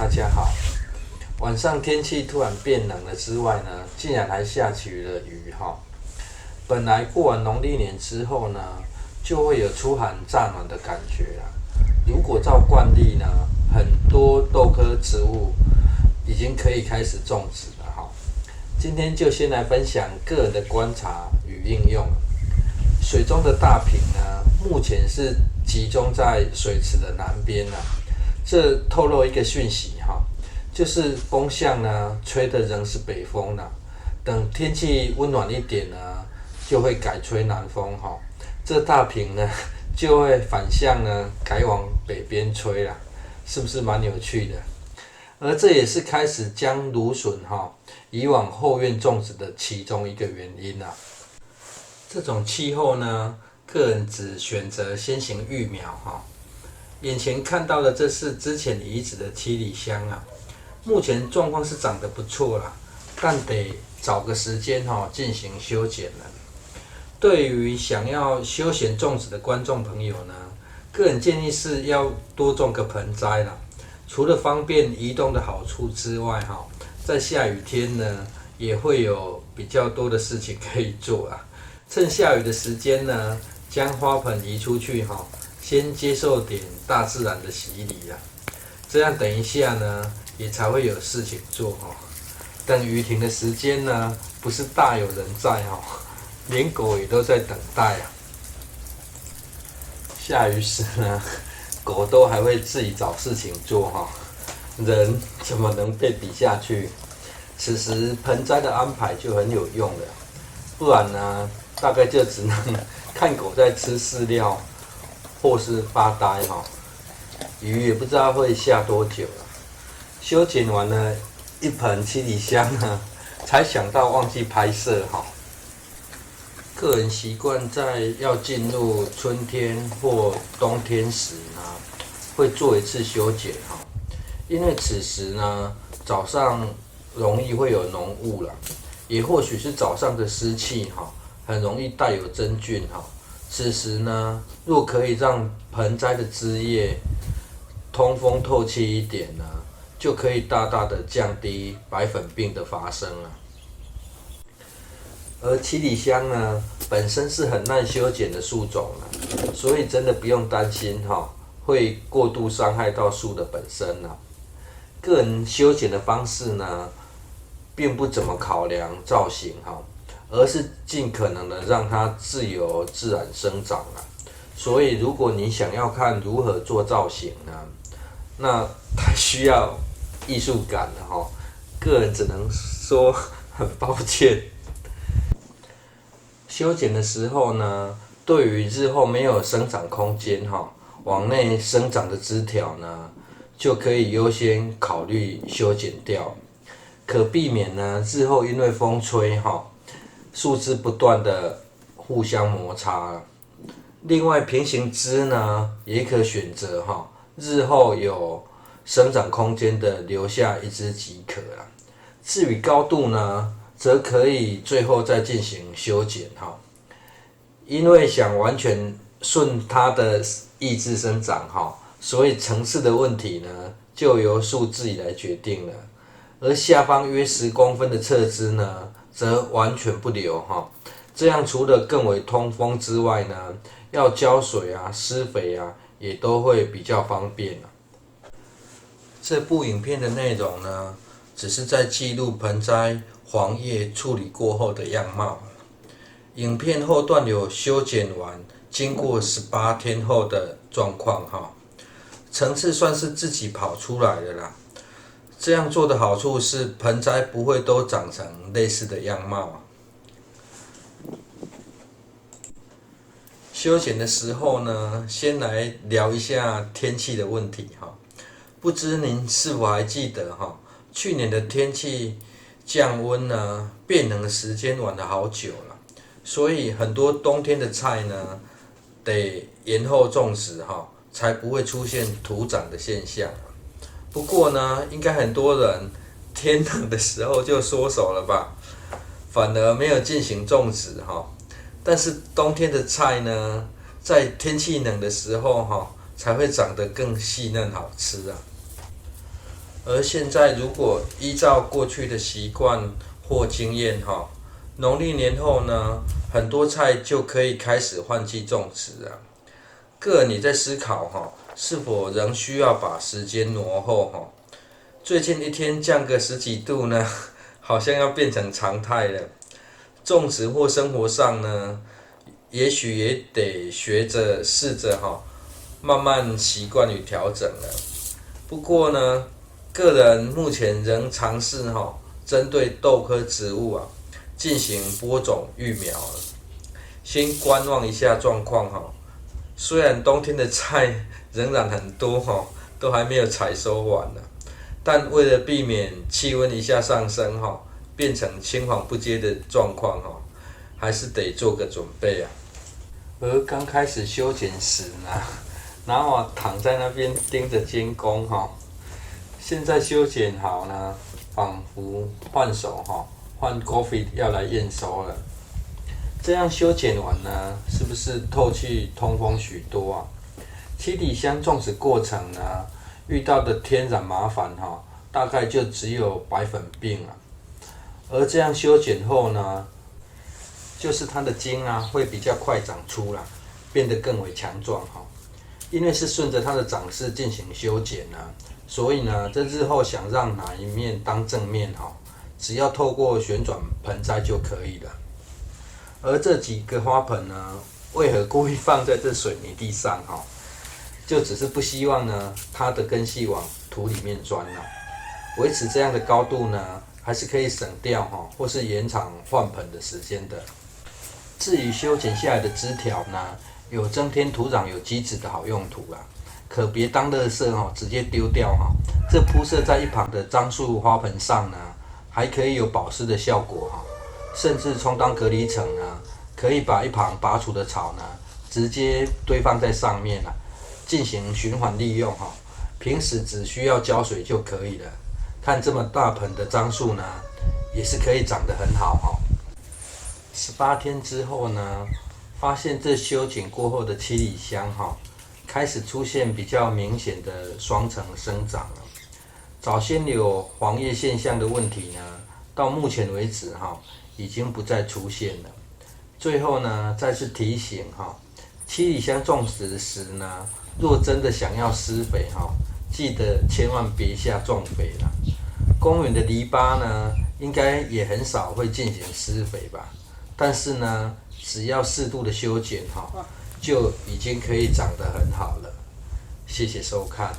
大家好。晚上天气突然变冷了之外呢，竟然还下起了雨哈。本来过完农历年之后呢，就会有出寒乍暖的感觉啦。如果照惯例呢，很多豆科植物已经可以开始种植了哈。今天就先来分享个人的观察与应用。水中的大坪呢，目前是集中在水池的南边啦。这透露一个讯息哈，就是风向呢吹的仍是北风啦。等天气温暖一点呢，就会改吹南风哈。这大坪呢就会反向呢改往北边吹啦，是不是蛮有趣的？而这也是开始将芦笋移往后院种植的其中一个原因啦。这种气候呢，个人只选择先行育苗哈。眼前看到的这是之前移植的七里香啊，目前状况是长得不错啦，但得找个时间进行修剪了。对于想要休闲种植的观众朋友呢，个人建议是要多种个盆栽啦。除了方便移动的好处之外在下雨天呢，也会有比较多的事情可以做啊。趁下雨的时间呢，将花盆移出去先接受点大自然的洗礼啦。这样等一下呢，也才会有事情做等雨停的时间呢，不是大有人在连狗也都在等待啊。下雨时呢，狗都还会自己找事情做人怎么能被比下去？此时盆栽的安排就很有用了，不然呢，大概就只能看狗在吃饲料，或是发呆雨也不知道会下多久了。修剪完了一盆七里香呢，才想到忘记拍摄个人习惯在要进入春天或冬天时呢，会做一次修剪因为此时呢，早上容易会有浓雾啦，也或许是早上的湿气很容易带有真菌此时呢，若可以让盆栽的枝叶通风透气一点呢，就可以大大的降低白粉病的发生了。而七里香呢，本身是很耐修剪的树种所以真的不用担心会过度伤害到树的本身个人修剪的方式呢，并不怎么考量造型而是尽可能的让它自由自然生长所以如果你想要看如何做造型呢，那太需要艺术感了个人只能说很抱歉。修剪的时候呢，对于日后没有生长空间往内生长的枝条呢，就可以优先考虑修剪掉，可避免呢日后因为风吹树枝不断的互相摩擦。另外平行枝呢，也可选择日后有生长空间的留下一枝即可啦。至于高度呢，则可以最后再进行修剪因为想完全顺它的意志生长所以层次的问题呢，就由树自己来决定了。而下方约10公分的侧枝呢，则完全不留这样除了更为通风之外呢，要浇水施肥也都会比较方便这部影片的内容呢，只是在记录盆栽黄叶处理过后的样貌。影片后段有修剪完经过18天后的状况层次算是自己跑出来的啦。这样做的好处是盆栽不会都长成类似的样貌修剪的时候呢，先来聊一下天气的问题不知您是否还记得去年的天气降温呢，变冷的时间晚了好久了，所以很多冬天的菜呢，得延后种植才不会出现徒长的现象。不过呢，应该很多人天冷的时候就缩手了吧，反而没有进行种植但是冬天的菜呢，在天气冷的时候才会长得更细嫩好吃而现在如果依照过去的习惯或经验农历年后呢，很多菜就可以开始换季种植了。个人也在思考是否仍需要把时间挪后最近一天降个10几度呢，好像要变成常态了。种植或生活上呢，也许也得试着慢慢习惯与调整了。不过呢，个人目前仍尝试针对豆科植物进行播种育苗了，先观望一下状况虽然冬天的菜仍然很多都还没有采收完呢，但为了避免气温一下上升变成青黄不接的状况还是得做个准备啊。而刚开始修剪时呢，然后躺在那边盯着监工现在修剪好呢，仿佛换手换 Coffee 要来验收了。这样修剪完呢，是不是透气通风许多啊？七里香种植过程呢，遇到的天然麻烦大概就只有白粉病啊。而这样修剪后呢，就是它的茎会比较快长出来，变得更为强壮因为是顺着它的长势进行修剪所以呢，这日后想让哪一面当正面只要透过旋转盆栽就可以了。而这几个花盆呢，为何故意放在这水泥地上就只是不希望呢它的根系往土里面钻维持这样的高度呢，还是可以省掉或是延长换盆的时间的。至于修剪下来的枝条呢，有增添土壤有机质的好用途可别当垃圾直接丢掉这铺设在一旁的樟树花盆上呢，还可以有保湿的效果甚至充当隔离层呢，可以把一旁拔除的草呢，直接堆放在上面进行循环利用平时只需要浇水就可以了。看这么大盆的樟树呢，也是可以长得很好18天之后呢，发现这修剪过后的七里香开始出现比较明显的双层生长了。早先有黄叶现象的问题呢，到目前为止已经不再出现了。最后呢，再次提醒七里香种植时呢，若真的想要施肥记得千万别下重肥了。公园的篱笆呢，应该也很少会进行施肥吧，但是呢，只要适度的修剪就已经可以长得很好了。谢谢收看。